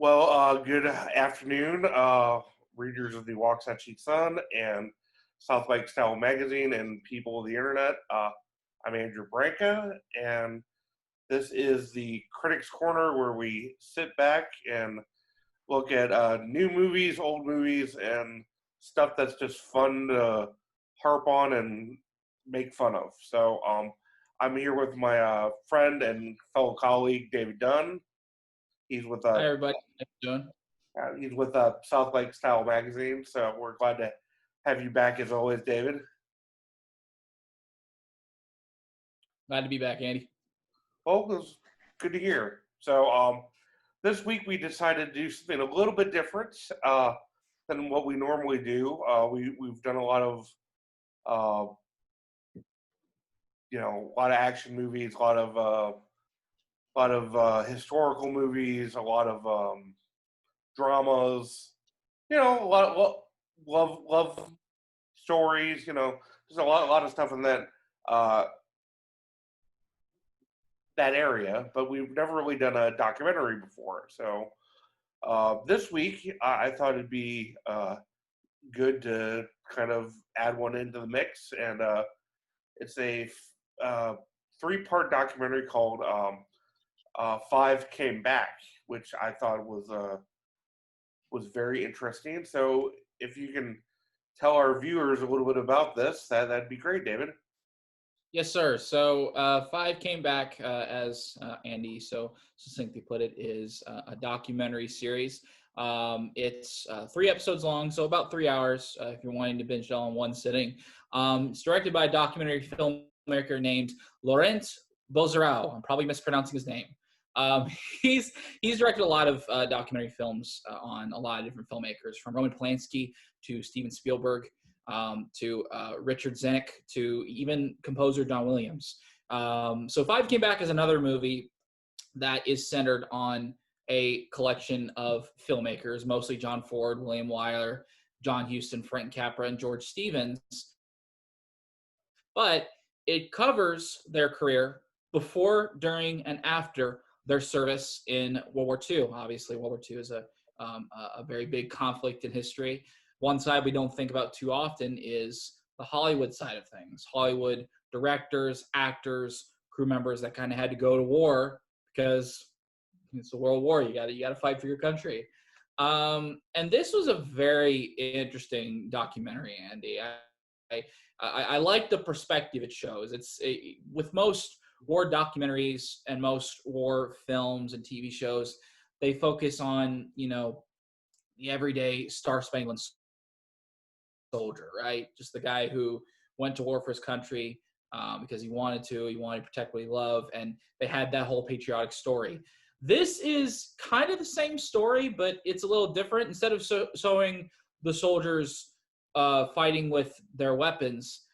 Good afternoon, readers of the Waxahachie Sun and Southlake Style Magazine and people of the internet. I'm Andrew Branca, and this is the Critics Corner where we sit back and look at new movies, old movies, and stuff that's just fun to harp on and make fun of. I'm here with my friend and fellow colleague, David Dunn. He's with Hi, everybody. How you doing? He's with Southlake Style Magazine, so we're glad to have you back as always, David. Glad to be back, Andy. Well, it was good to hear. This week we decided to do something a little bit different than what we normally do. We've done a lot of, a lot of action movies, a lot of historical movies, a lot of dramas, a lot of love stories, there's a lot of stuff in that area, but we've never really done a documentary before. So this week I thought it'd be good to kind of add one into the mix, and it's a 3-part documentary called Five Came Back, which I thought was very interesting. So if you can tell our viewers a little bit about this, that'd be great, David. Yes, sir. So Five Came Back, as Andy so succinctly put it, is a documentary series. It's 3 episodes long, so about 3 hours if you're wanting to binge it all in one sitting. It's directed by a documentary filmmaker named Laurent Bozarau. I'm probably mispronouncing his name. He's directed a lot of documentary films on a lot of different filmmakers, from Roman Polanski to Steven Spielberg, to Richard Zennick, to even composer Don Williams. So Five Came Back is another movie that is centered on a collection of filmmakers, mostly John Ford, William Wyler, John Huston, Frank Capra, and George Stevens. But it covers their career before, during, and after their service in World War II. Obviously, World War II is a very big conflict in history. One side we don't think about too often is the Hollywood side of things. Hollywood directors, actors, crew members that kind of had to go to war because it's a world war. You got to fight for your country. And this was a very interesting documentary, Andy. I like the perspective it shows. With most war documentaries and most war films and TV shows, they focus on, the everyday Star-Spangled soldier, right? Just the guy who went to war for his country because he wanted to protect what he loved, and they had that whole patriotic story. This is kind of the same story, but it's a little different. Instead of showing the soldiers fighting with their weapons,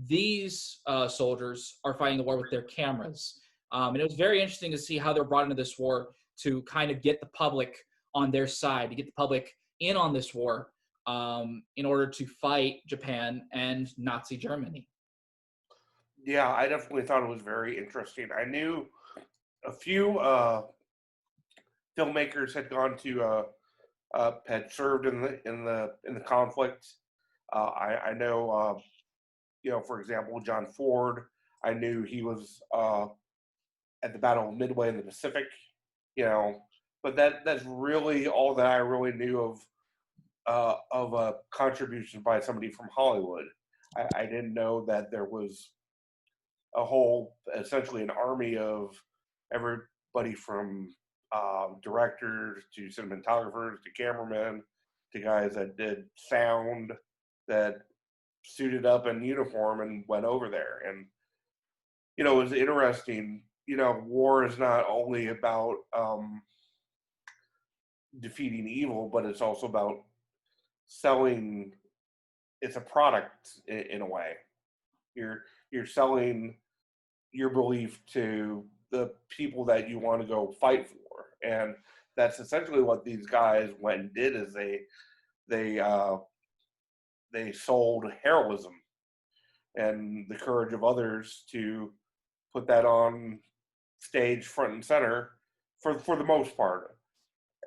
these soldiers are fighting the war with their cameras. And it was very interesting to see how they're brought into this war to kind of get the public on their side, to get the public in on this war in order to fight Japan and Nazi Germany. Yeah, I definitely thought it was very interesting. I knew a few filmmakers had gone to had served in the conflict. I know, for example, John Ford. I knew he was at the Battle of Midway in the Pacific. But that's really all that I really knew of a contribution by somebody from Hollywood. I didn't know that there was essentially an army of everybody from directors to cinematographers to cameramen to guys that did sound, that suited up in uniform and went over there. And, it was interesting. War is not only about defeating evil, but it's also about selling. It's a product in a way. You're selling your belief to the people that you want to go fight for, and that's essentially what these guys went and did. Is they sold heroism and the courage of others to put that on stage front and center for the most part.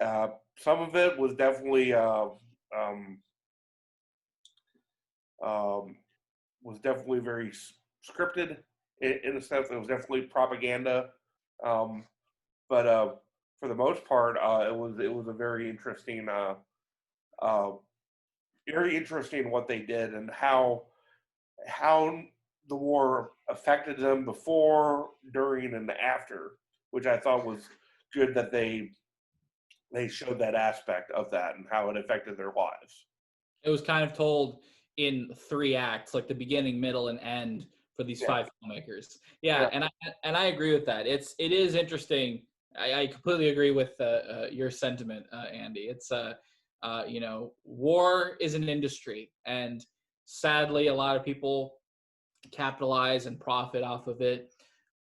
Some of it was definitely um, um, very scripted in a sense. It was definitely propaganda, um, but for the most part, it was a uh, very interesting what they did and how the war affected them before, during, and after, which I thought was good that they showed that aspect of that and how it affected their lives. It was kind of told in 3 acts, like the beginning, middle, and end for these Yeah, 5 filmmakers. Yeah, yeah, and I agree with that. It is interesting. I completely agree with your sentiment, Andy. It's war is an industry, and sadly, a lot of people capitalize and profit off of it.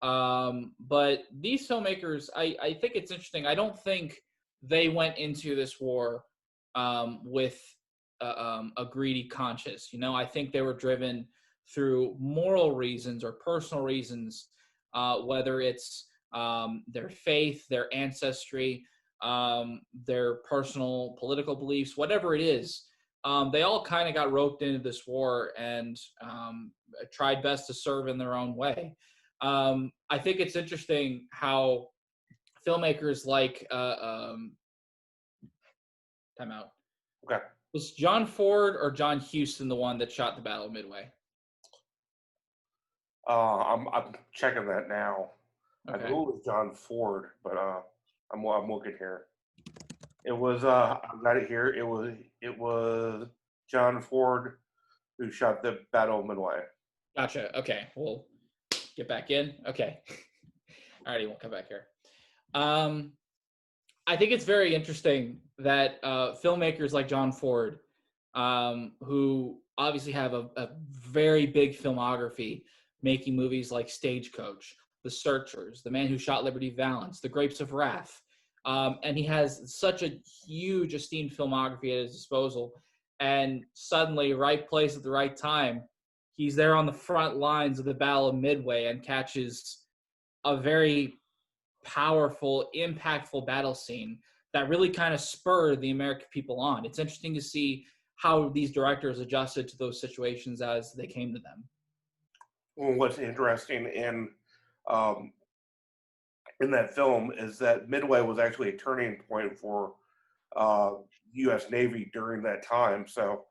But these filmmakers, I think it's interesting. I don't think they went into this war with a greedy conscience. I think they were driven through moral reasons or personal reasons, whether it's their faith, their ancestry, their personal political beliefs, whatever it is. They all kind of got roped into this war and tried best to serve in their own way. I think it's interesting how filmmakers like time out. okay. Was John Ford or John Huston the one that shot the Battle of Midway? I'm checking that now. I Okay. believe it was John Ford, but I'm looking here. It was I've got it here. It was John Ford who shot the Battle of Midway. Gotcha. Okay. We'll get back in. Okay. Alrighty, we'll come back here. Um, I think it's very interesting that filmmakers like John Ford, who obviously have a very big filmography, making movies like Stagecoach, The Searchers, The Man Who Shot Liberty Valance, The Grapes of Wrath, and he has such a huge, esteemed filmography at his disposal. And suddenly, right place at the right time, he's there on the front lines of the Battle of Midway and catches a very powerful, impactful battle scene that really kind of spurred the American people on. It's interesting to see how these directors adjusted to those situations as they came to them. Well, what's interesting um, in that film is that Midway was actually a turning point for uh, U.S. Navy during that time. So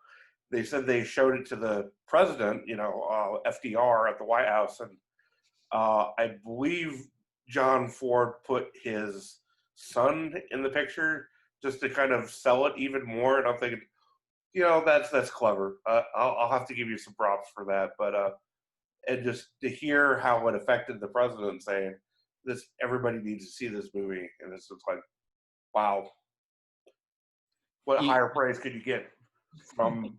they said they showed it to the president, FDR at the White House, and I believe John Ford put his son in the picture just to kind of sell it even more. And I'm thinking, that's clever. I'll have to give you some props for that. But and just to hear how it affected the president, saying this, everybody needs to see this movie, and it's just like, wow, what You, higher praise could you get from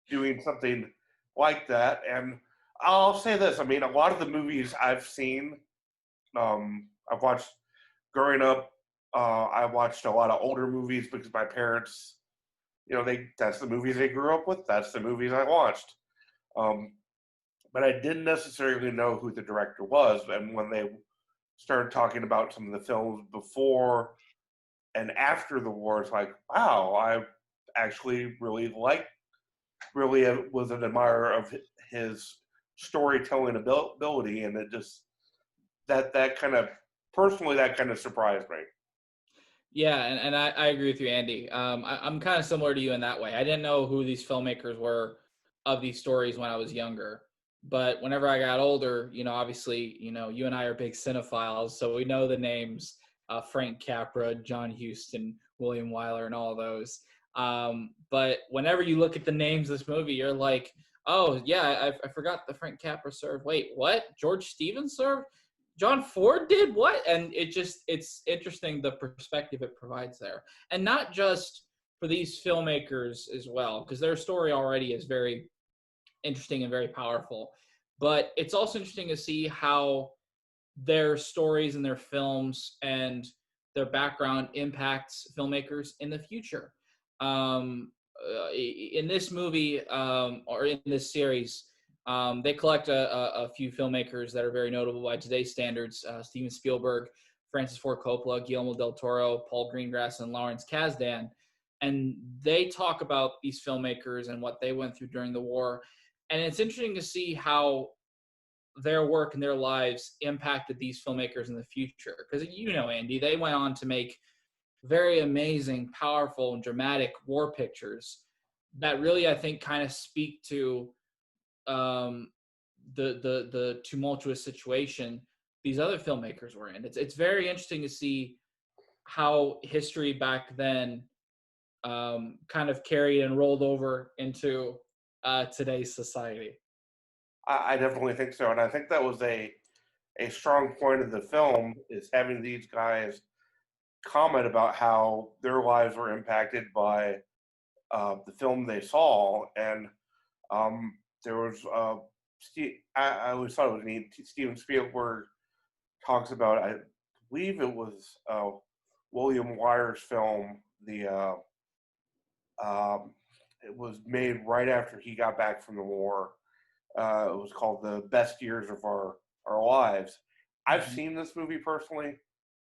doing something like that? And I'll say this: I mean, a lot of the movies I've seen, I've watched growing up. I watched a lot of older movies because my parents, that's the movies they grew up with. That's the movies I watched. Um, but I didn't necessarily know who the director was. And when they started talking about some of the films before and after the war, it's like, wow, I actually really was an admirer of his storytelling ability. And it just, that kind of, personally, that kind of surprised me. yeah, and I agree with you, Andy. I'm kind of similar to you in that way. I didn't know who these filmmakers were of these stories when I was younger. But whenever I got older, obviously, you and I are big cinephiles, so we know the names Frank Capra, John Huston, William Wyler, and all of those. But whenever you look at the names of this movie, you're like, oh, yeah, I forgot that Frank Capra served. Wait, what? George Stevens served? John Ford did what? And it's interesting the perspective it provides there. And not just for these filmmakers as well, because their story already is very interesting and very powerful. But it's also interesting to see how their stories and their films and their background impacts filmmakers in the future. In this movie or in this series, they collect a few filmmakers that are very notable by today's standards. Steven Spielberg, Francis Ford Coppola, Guillermo del Toro, Paul Greengrass, and Lawrence Kasdan. And they talk about these filmmakers and what they went through during the war. And it's interesting to see how their work and their lives impacted these filmmakers in the future. Because, Andy, they went on to make very amazing, powerful, and dramatic war pictures that really, I think, kind of speak to the tumultuous situation these other filmmakers were in. It's very interesting to see how history back then kind of carried and rolled over into today's society. I definitely think so, and I think that was a strong point of the film, is having these guys comment about how their lives were impacted by the film they saw. And there was I always thought it was neat. Steven Spielberg talks about, I believe it was William Wyler's film. It was made right after he got back from the war. It was called The Best Years of Our Lives. I've seen this movie personally.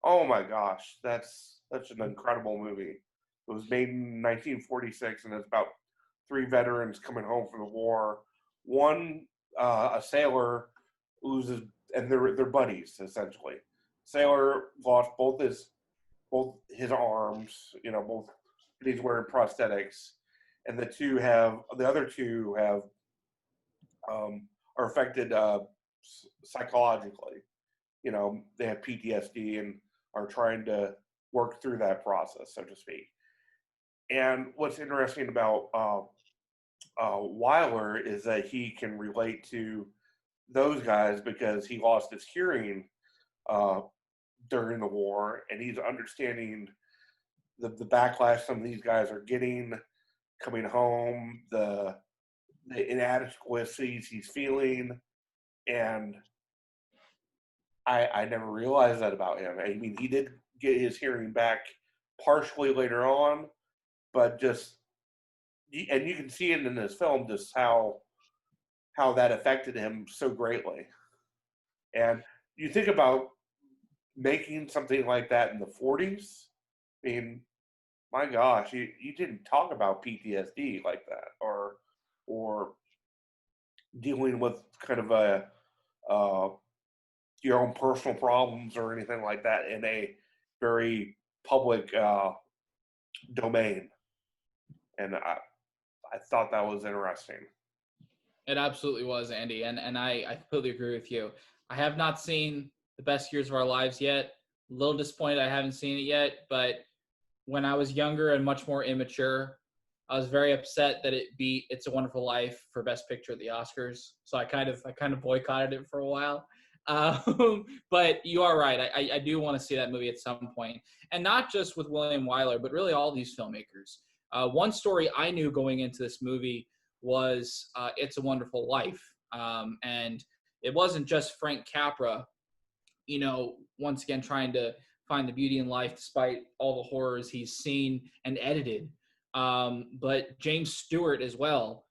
Oh my gosh, that's such an incredible movie. It was made in 1946, and it's about three veterans coming home from the war. One, a sailor, loses, and they're buddies essentially. Sailor lost both his arms, both, and he's wearing prosthetics, and the other two are affected psychologically. They have PTSD and are trying to work through that process, so to speak. And what's interesting about Wyler is that he can relate to those guys because he lost his hearing during the war, and he's understanding the backlash some of these guys are getting coming home, the inadequacies he's feeling, and I never realized that about him. I mean, he did get his hearing back partially later on, but and you can see it in this film, just how that affected him so greatly. And you think about making something like that in the 40s. I mean, my gosh, you didn't talk about PTSD like that, or dealing with kind of your own personal problems or anything like that in a very public domain. And I thought that was interesting. It absolutely was, Andy, and I completely agree with you. I have not seen The Best Years of Our Lives yet. A little disappointed I haven't seen it yet, but when I was younger and much more immature, I was very upset that it beat It's a Wonderful Life for Best Picture at the Oscars. So I kind of boycotted it for a while. But you are right. I do want to see that movie at some point, and not just with William Wyler, but really all these filmmakers. One story I knew going into this movie was It's a Wonderful Life, and it wasn't just Frank Capra, once again trying to find the beauty in life despite all the horrors he's seen and edited. But James Stewart as well.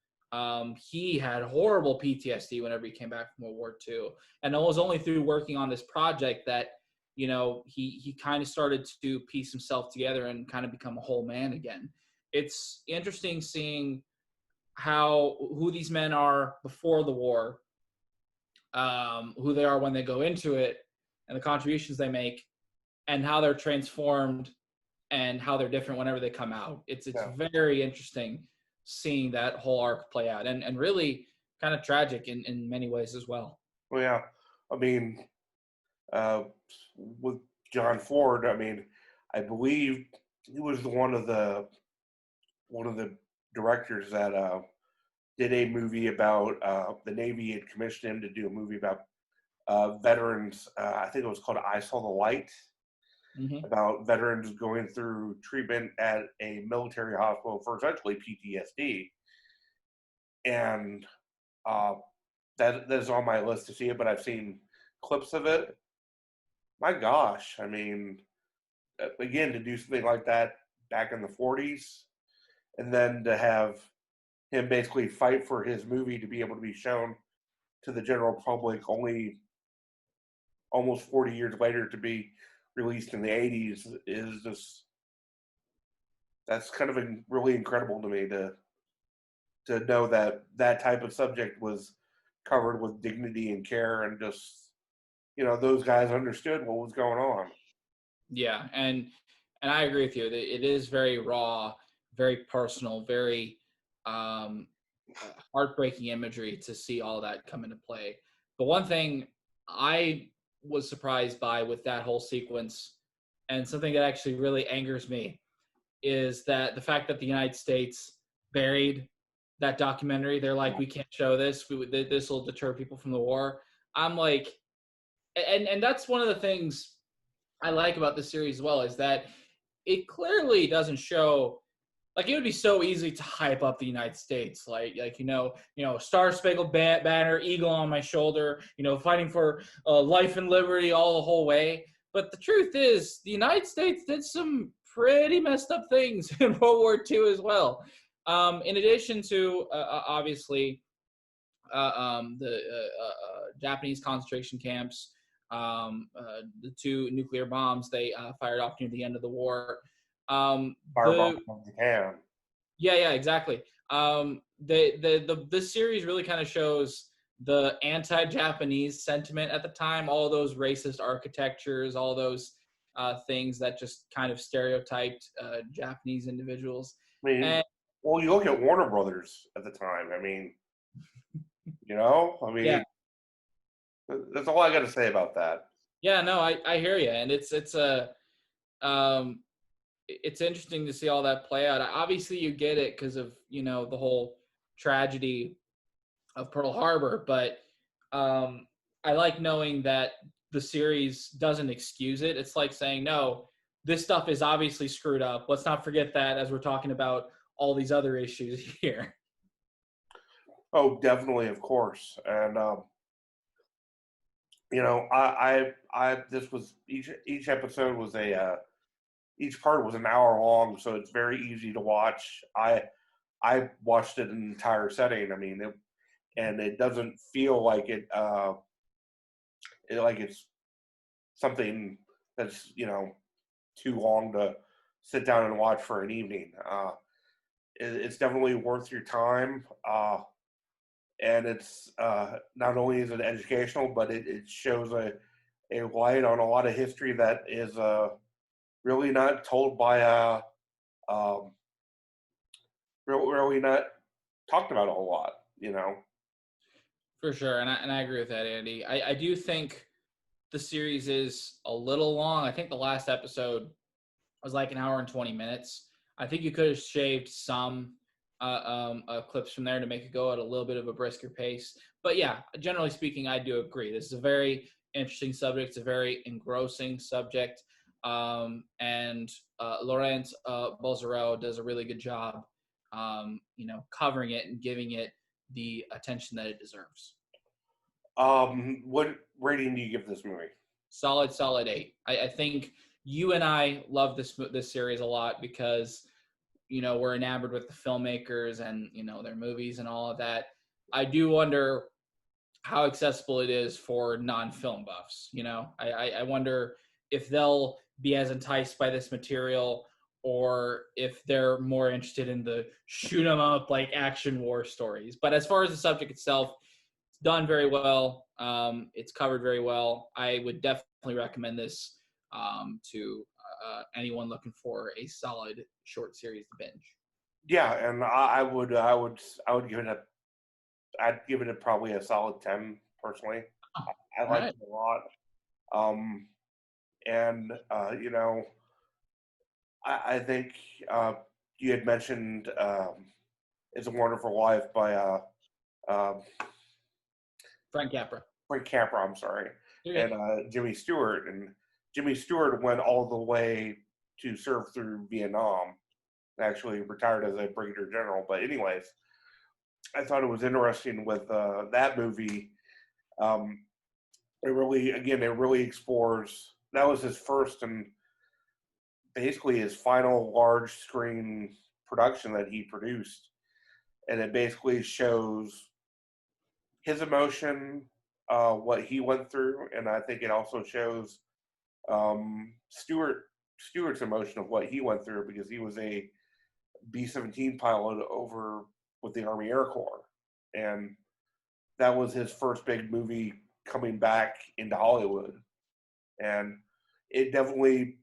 He had horrible PTSD whenever he came back from World War II. And it was only through working on this project that, he kind of started to piece himself together and kind of become a whole man again. It's interesting seeing who these men are before the war, who they are when they go into it, and the contributions they make, and how they're transformed and how they're different whenever they come out. It's very interesting seeing that whole arc play out, and really kind of tragic in many ways as well. Well, yeah. I mean, with John Ford, I mean, I believe he was one of the directors that did a movie about the Navy had commissioned him to do a movie about veterans. I think it was called I Saw the Light, about veterans going through treatment at a military hospital for essentially PTSD. And that is on my list to see it, but I've seen clips of it. My gosh, I mean, again, to do something like that back in the 40s, and then to have him basically fight for his movie to be able to be shown to the general public only almost 40 years later, to be released in the 80s is just, that's kind of really incredible to me to know that that type of subject was covered with dignity and care, and just, those guys understood what was going on. Yeah, and I agree with you. It is very raw, very personal, very um, heartbreaking imagery to see all that come into play. But one thing I was surprised by with that whole sequence, and something that actually really angers me, is that the fact that the United States buried that documentary. They're like, we can't show this. This will deter people from the war. I'm like, and that's one of the things I like about this series as well, is that it clearly doesn't show, like, it would be so easy to hype up the United States, like Star Spangled Banner, eagle on my shoulder, fighting for life and liberty all the whole way. But the truth is, the United States did some pretty messed up things in World War II as well. In addition to obviously the Japanese concentration camps, the 2 nuclear bombs they fired off near the end of the war. Firebomb from Japan. Yeah, exactly. This series really kind of shows the anti-Japanese sentiment at the time, all those racist architectures, all those things that just kind of stereotyped Japanese individuals. I mean, And well, you look at Warner Brothers at the time. I mean, yeah, that's all I got to say about that. yeah, no, I hear you, and um, it's interesting to see all that play out. Obviously, you get it because of the whole tragedy of Pearl Harbor, but I like knowing that the series doesn't excuse it. It's like saying, no, this stuff is obviously screwed up. Let's not forget that as we're talking about all these other issues here. Oh, definitely, of course. And this was each episode was each part was an hour long, so it's very easy to watch. I watched it in an entire setting. I mean, and it doesn't feel like like it's something that's too long to sit down and watch for an evening. It's definitely worth your time. And it's not only is it educational, but it shows a light on a lot of history that is really not told by um, really not talked about a whole lot. For sure, and I agree with that, Andy. I do think the series is a little long. I think the last episode was like an hour and 20 minutes. I think you could have shaved some clips from there to make it go at a little bit of a brisker pace. But yeah, generally speaking, I do agree. This is a very interesting subject. It's a very engrossing subject. And Laurent Bolzero does a really good job, covering it and giving it the attention that it deserves. What rating do you give this movie? Solid 8. I think you and I love this series a lot because we're enamored with the filmmakers and their movies and all of that. I do wonder how accessible it is for non-film buffs. I wonder if they'll be as enticed by this material, or if they're more interested in the shoot 'em up like action war stories. But as far as the subject itself, it's done very well. It's covered very well. I would definitely recommend this to anyone looking for a solid short series to binge. Yeah, and I would give it I'd give it probably a solid 10 personally. Oh, I all like right. it a lot. Um, and I think you had mentioned "It's a Wonderful Life" by um Frank Capra. Frank Capra. I'm sorry, You're and good. Jimmy Stewart. And Jimmy Stewart went all the way to serve through Vietnam. Actually, retired as a brigadier general. But anyways, I thought it was interesting with that movie. Um, it really explores. That was his first and basically his final large screen production that he produced, and it basically shows his emotion, what he went through, and I think it also shows Stewart's emotion of what he went through, because he was a B-17 pilot over with the Army Air Corps, and that was his first big movie coming back into Hollywood, and it definitely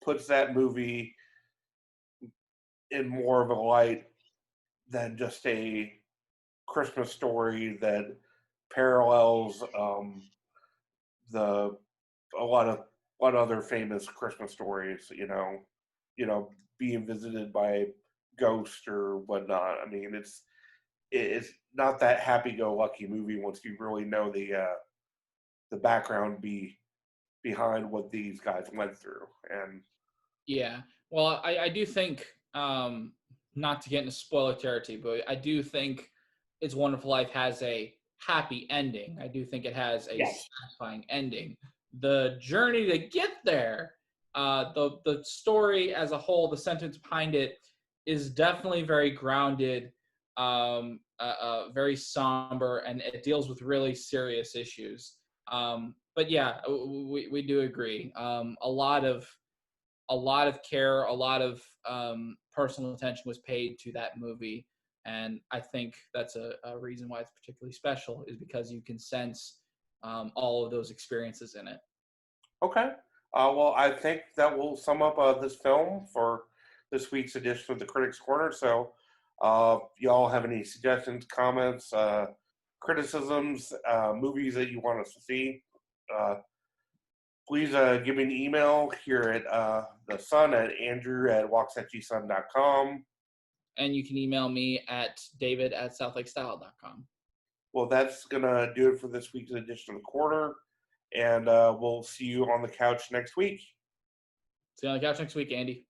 puts that movie in more of a light than just a Christmas story that parallels the a lot of other famous Christmas stories. Being visited by ghosts or whatnot. I mean, it's not that happy-go-lucky movie once you really know the background behind what these guys went through. And Yeah. Well, I do think, not to get into spoiler territory, but I do think It's a Wonderful Life has a happy ending. I do think it has a yes, satisfying ending. The journey to get there, the story as a whole, the sentence behind it is definitely very grounded, very somber, and it deals with really serious issues. But yeah, we do agree. A lot of care, a lot of personal attention was paid to that movie. And I think that's a reason why it's particularly special, is because you can sense all of those experiences in it. okay. Well, I think that will sum up this film for this week's edition of the Critics Corner. So, y'all have any suggestions, comments, criticisms, movies that you want us to see? Uh, Please give me an email here at the Sun at andrew@waxahachiesun.com. And you can email me at david@southlakestyle.com. Well, that's going to do it for this week's edition of the Corner. And we'll see you on the couch next week. See you on the couch next week, Andy.